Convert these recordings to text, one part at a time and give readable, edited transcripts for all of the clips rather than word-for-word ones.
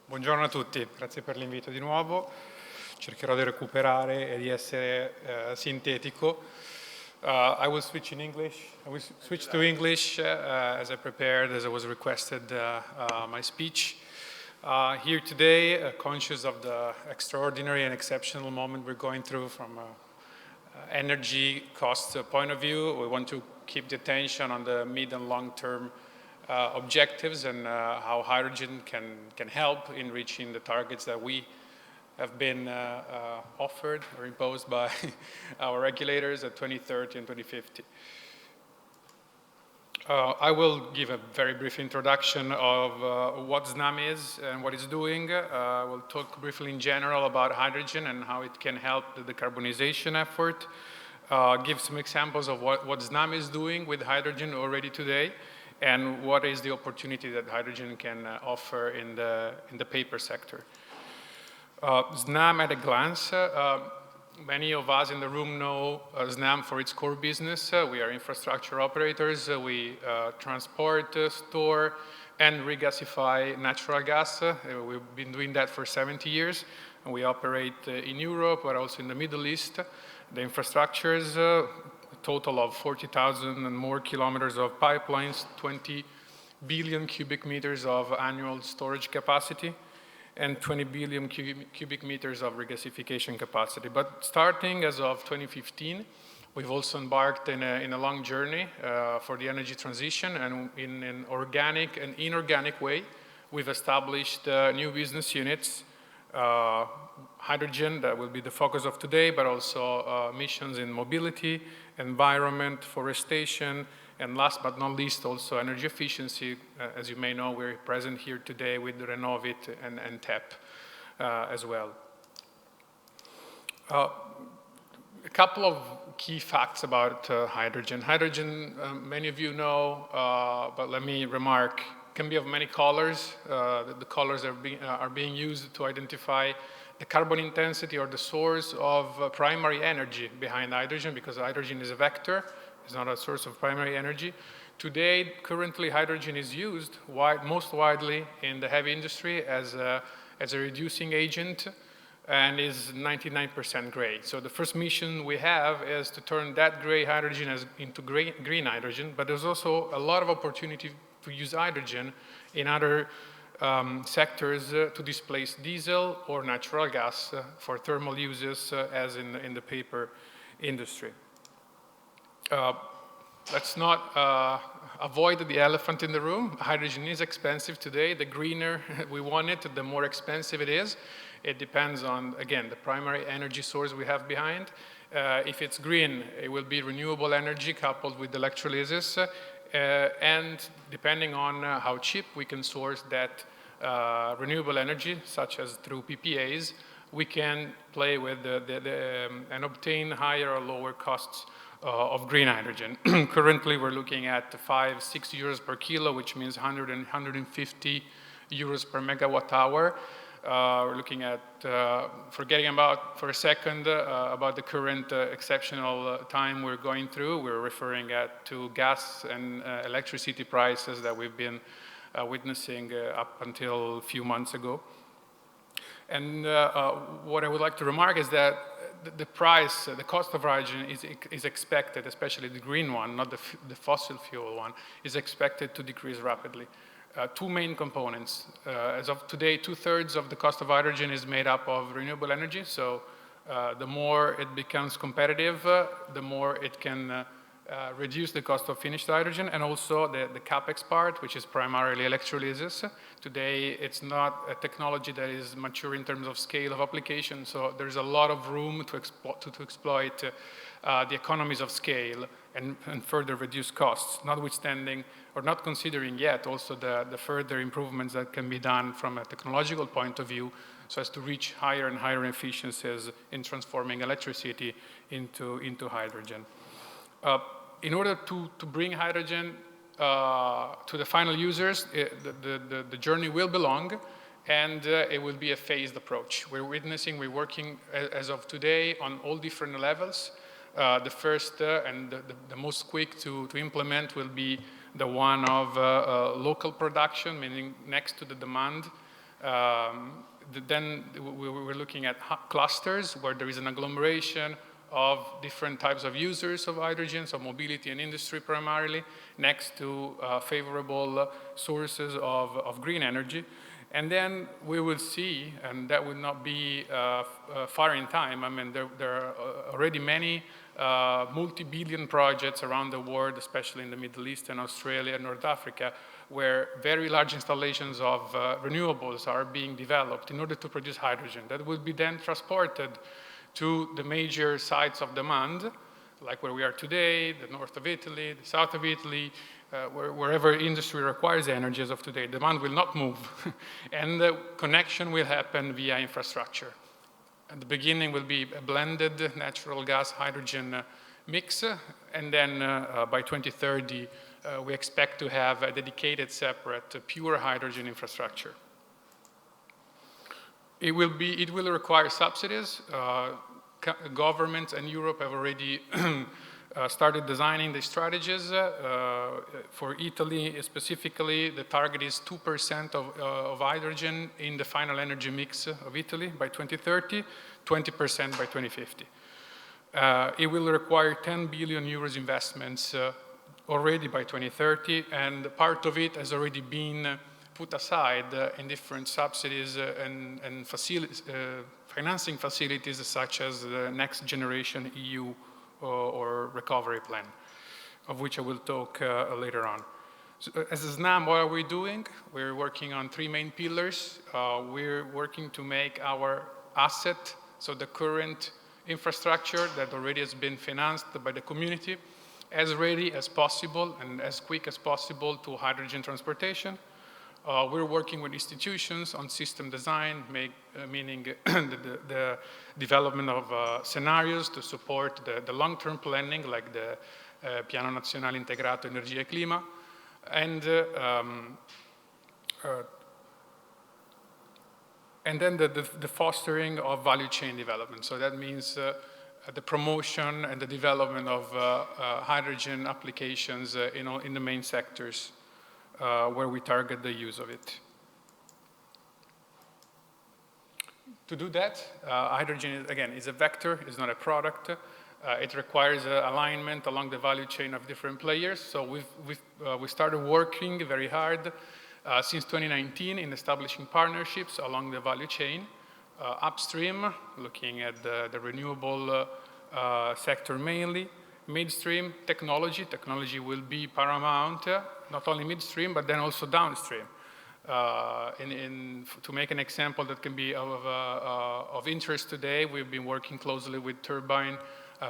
Buongiorno a tutti, grazie per l'invito di nuovo. Cercherò di recuperare e di essere sintetico. I will switch in English. I will switch to English as I prepared, as I was requested my speech. Here today, conscious of the extraordinary and exceptional moment we're going through from energy cost point of view, we want to keep the attention on the mid and long-term objectives and how hydrogen can help in reaching the targets that we have been offered or imposed by our regulators at 2030 and 2050. I will give a very brief introduction of what SNAM is and what it's doing. We'll talk briefly in general about hydrogen and how it can help the decarbonization effort. Give some examples of what SNAM is doing with hydrogen already today, and what is the opportunity that hydrogen can offer in the paper sector. SNAM at a glance. Many of us in the room know SNAM for its core business. We are infrastructure operators. We transport, store, and regasify natural gas. We've been doing that for 70 years. And we operate in Europe, but also in the Middle East. The infrastructures, a total of 40,000 and more kilometers of pipelines, 20 billion cubic meters of annual storage capacity, and 20 billion cubic meters of regasification capacity. But starting as of 2015, we've also embarked in a long journey for the energy transition, and in an organic and inorganic way, we've established new business units, hydrogen, that will be the focus of today, but also missions in mobility, environment, forestation, and last but not least, also energy efficiency. As you may know, we're present here today with Renovit and TEP as well. A couple of key facts about hydrogen. Hydrogen, many of you know, but let me remark, can be of many colors. The colors are being used to identify the carbon intensity or the source of primary energy behind hydrogen, because hydrogen is a vector. It's not a source of primary energy. Today, currently, hydrogen is used most widely in the heavy industry as a reducing agent and is 99% gray. So the first mission we have is to turn that gray hydrogen into green hydrogen, but there's also a lot of opportunity to use hydrogen in other sectors to displace diesel or natural gas for thermal uses as in the paper industry. Let's not avoid the elephant in the room. Hydrogen is expensive today. The greener we want it, the more expensive it is. It depends on, again, the primary energy source we have behind. If it's green, it will be renewable energy coupled with electrolysis. And depending on how cheap we can source that renewable energy, such as through PPAs, we can play with and obtain higher or lower costs of green hydrogen. Currently, we're looking at 5-6 euros per kilo, which means 150 euros per megawatt hour. We're looking at, forgetting about for a second about the current exceptional time we're going through. We're referring to gas and electricity prices that we've been witnessing up until a few months ago. And what I would like to remark is that the price, the cost of hydrogen is expected, especially the green one, not the fossil fuel one, is expected to decrease rapidly. Two main components. As of today, 2/3 of the cost of hydrogen is made up of renewable energy. So the more it becomes competitive, the more it can reduce the cost of finished hydrogen, and also the CapEx part, which is primarily electrolysis. Today, it's not a technology that is mature in terms of scale of application, so there's a lot of room to exploit the economies of scale and further reduce costs, notwithstanding or not considering yet also the further improvements that can be done from a technological point of view so as to reach higher and higher efficiencies in transforming electricity into hydrogen. In order to bring hydrogen to the final users, the journey will be long, and it will be a phased approach. We're working as of today on all different levels. The first and the most quick to implement will be the one of local production, meaning next to the demand Then we're looking at clusters where there is an agglomeration of different types of users of hydrogen, so mobility and industry primarily, next to favorable sources of green energy. And then we will see, and that will not be far in time, I mean, there are already many multi-billion projects around the world, especially in the Middle East and Australia and North Africa, where very large installations of renewables are being developed in order to produce hydrogen that will be then transported to the major sites of demand, like where we are today, the north of Italy, the south of Italy, wherever industry requires energy as of today. Demand will not move, and the connection will happen via infrastructure. At the beginning will be a blended natural gas hydrogen mix, and then by 2030, we expect to have a dedicated, separate, pure hydrogen infrastructure. It will require subsidies. Governments and Europe have already started designing the strategies. For Italy specifically, the target is 2% of hydrogen in the final energy mix of Italy by 2030, 20% by 2050. It will require 10 billion euros investments already by 2030, and part of it has already been put aside in different subsidies and facilities, financing facilities such as the Next Generation EU or recovery plan, of which I will talk later on. So, as a SNAM, what are we doing? We're working on three main pillars. We're working to make our asset, so the current infrastructure that already has been financed by the community, as ready as possible and as quick as possible to hydrogen transportation. We're working with institutions on system design, meaning the development of scenarios to support the long-term planning, like the Piano Nazionale Integrato Energia e Clima, and then the fostering of value chain development. So that means the promotion and the development of hydrogen applications in the main sectors where we target the use of it. To do that, hydrogen, again, is a vector, is not a product. It requires alignment along the value chain of different players. So we started working very hard since 2019 in establishing partnerships along the value chain. Upstream, looking at the renewable sector mainly. Midstream, technology. Technology will be paramount, not only midstream, but then also downstream. To make an example that can be of interest today, we've been working closely with turbine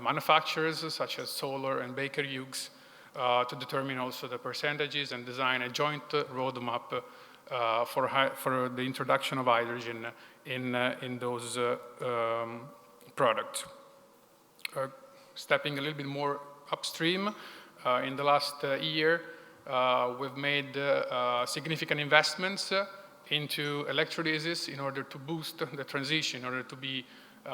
manufacturers such as Solar and Baker Hughes to determine also the percentages and design a joint roadmap for the introduction of hydrogen in those products. Stepping a little bit more upstream, in the last year, we've made significant investments into electrolysis in order to boost the transition, in order to be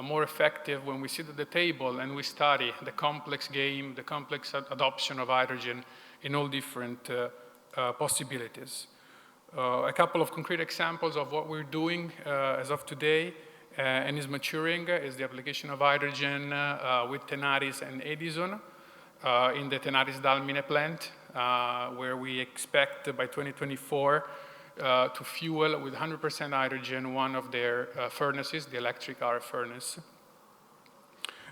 more effective when we sit at the table and we study the complex game, the complex adoption of hydrogen in all different possibilities. A couple of concrete examples of what we're doing as of today and is maturing is the application of hydrogen with Tenaris and Edison in the Tenaris Dalmine plant, where we expect by 2024 to fuel with 100% hydrogen one of their furnaces, the electric arc furnace.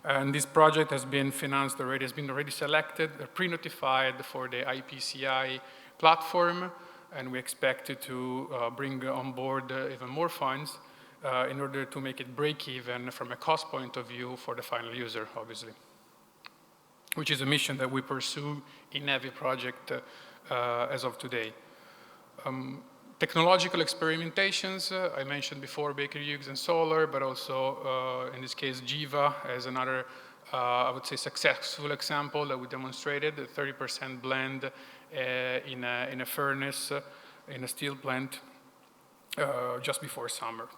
And this project has been financed already, has been already selected, pre-notified for the IPCEI platform, and we expect to bring on board even more funds in order to make it break even from a cost point of view for the final user, obviously, which is a mission that we pursue in every project as of today. Technological experimentations, I mentioned before Baker Hughes and Solar, but also in this case Jiva as another, I would say, successful example that we demonstrated, a 30% blend in a furnace, in a steel plant just before summer.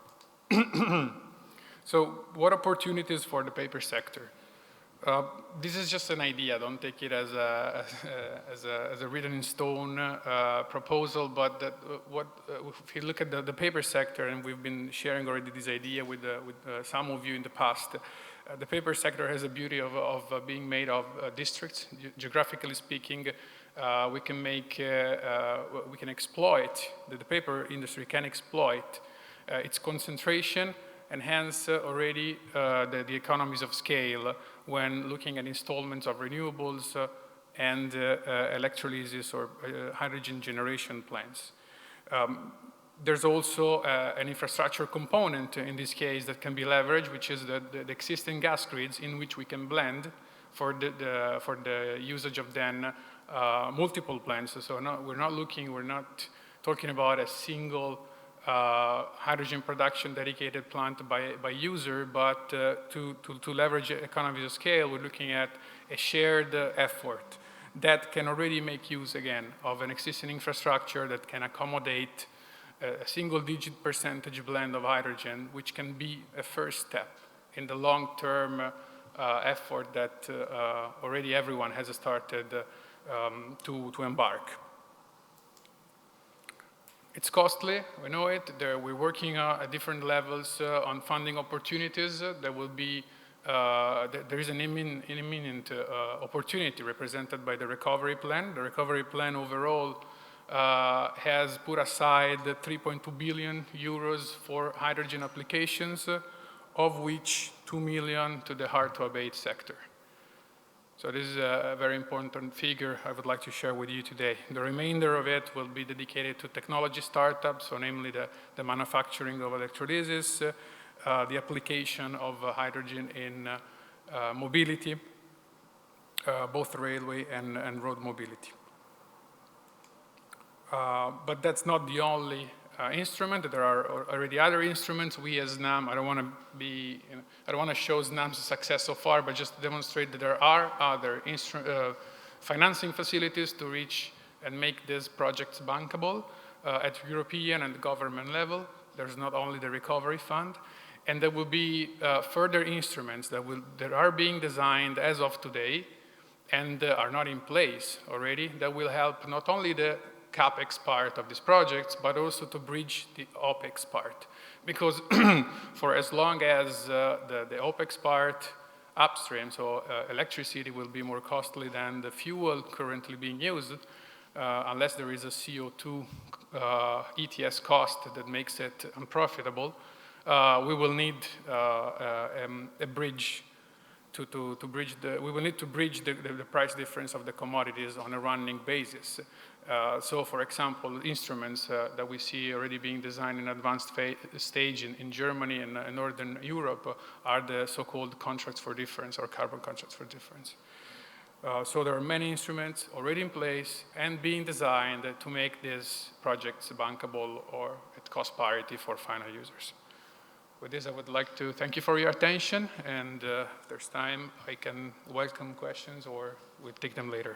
So what opportunities for the paper sector? This is just an idea. Don't take it as a written in stone proposal. But if you look at the paper sector, and we've been sharing already this idea with some of you in the past, the paper sector has a beauty of being made of districts. Geographically speaking, we can exploit, the paper industry can exploit its concentration, and hence already the economies of scale when looking at installments of renewables and electrolysis or hydrogen generation plants. There's also an infrastructure component in this case that can be leveraged, which is the existing gas grids in which we can blend for the usage of then multiple plants. So we're not talking about a single hydrogen production dedicated plant by user, but to leverage economies of scale, we're looking at a shared effort that can already make use, again, of an existing infrastructure that can accommodate a single-digit percentage blend of hydrogen, which can be a first step in the long-term effort that already everyone has started to embark. It's costly, we know it. We're working at different levels on funding opportunities. There will be, there is an imminent opportunity represented by the recovery plan. The recovery plan overall has put aside 3.2 billion euros for hydrogen applications, of which 2 million to the hard-to-abate sector. So this is a very important figure I would like to share with you today. The remainder of it will be dedicated to technology startups, so namely the manufacturing of electrolysis, the application of hydrogen in mobility, both railway and road mobility. But that's not the only instrument. There are already other instruments. We as SNAM, I don't want to show SNAM's success so far, but just demonstrate that there are other financing facilities to reach and make these projects bankable at European and government level. There's not only the recovery fund, and there will be further instruments that are being designed as of today and are not in place already, that will help not only the CapEx part of these projects, but also to bridge the OpEx part. Because for as long as the OpEx part upstream, so electricity will be more costly than the fuel currently being used, unless there is a CO2 ETS cost that makes it unprofitable, we will need a bridge we will need to bridge the price difference of the commodities on a running basis. So, for example, instruments that we see already being designed in advanced stage in Germany and Northern Europe are the so-called contracts for difference or carbon contracts for difference. So there are many instruments already in place and being designed to make these projects bankable or at cost parity for final users. With this, I would like to thank you for your attention, and if there's time, I can welcome questions or we'll take them later.